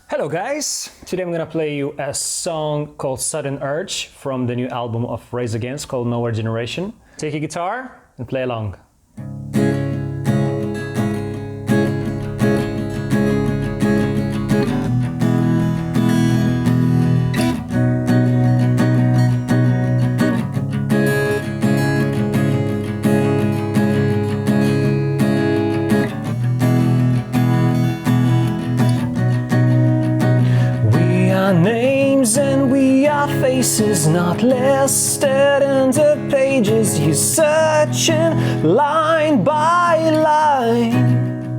Hello guys! Today I'm gonna play you a song called Sudden Urge from the new album of Rise Against called Nowhere Generation. Take a guitar and play along. Names and we are faces not listed in the pages. You searching line by line.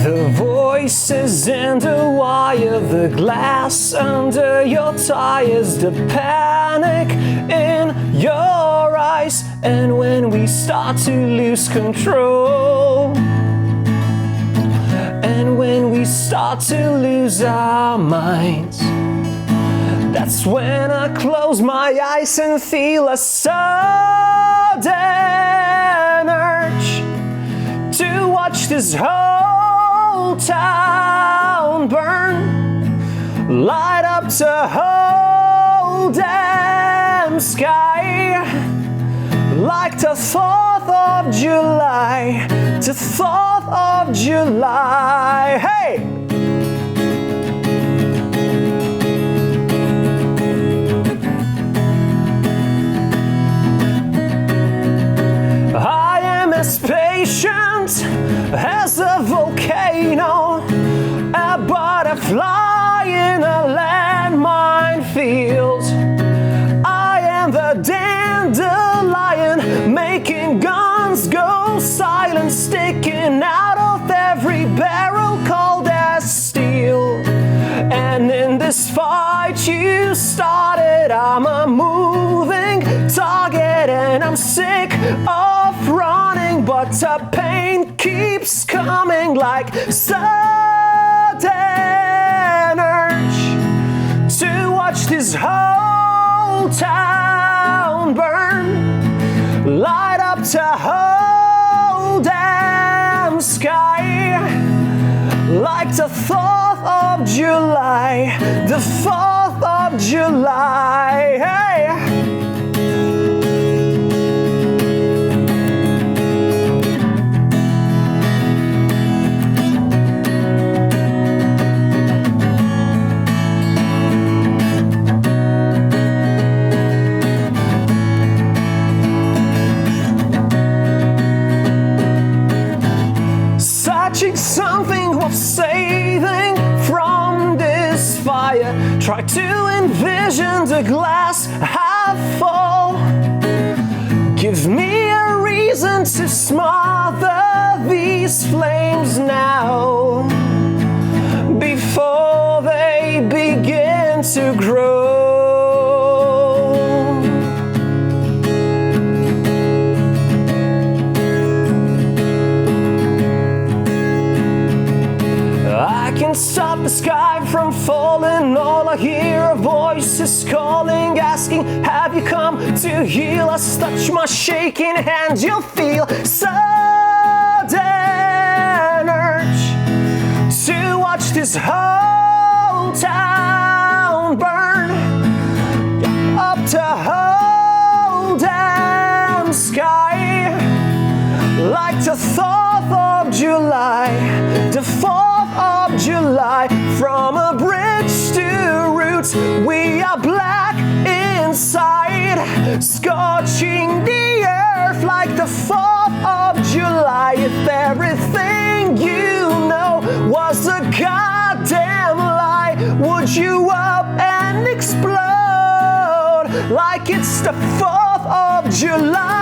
The voices in the wire, the glass under your tires, the panic in your eyes. And when we start to lose control, and when we start to lose our minds, that's when I close my eyes and feel a sudden urge to watch this whole town burn, light up the whole damn sky, like the 4th of July, the 4th of July, hey! I am as patient as a volcano, a butterfly in a landmine field. I am the dandelion, making guns go silent, sticking out of every barrel cold as steel. And in this fight you started, I'm a moving target, and I'm sick of running, but the pain keeps coming like sudden urge to watch this whole town burn, light up the whole damn sky, like the 4th of July, the 4th of July, hey! Something worth saving from this fire. Try to envision the glass half full. Give me a reason to smother these flames now, before they begin to grow. Stop the sky from falling. All I hear are voices calling, asking, have you come to heal us? Touch my shaking hand, you'll feel sudden urge to watch this whole town burn, up the whole damn sky, like the 4th of July, the 4th of July. From a bridge to roots, we are black inside, scorching the earth like the 4th of July. If everything you know was a goddamn lie, would you up and explode like it's the 4th of July?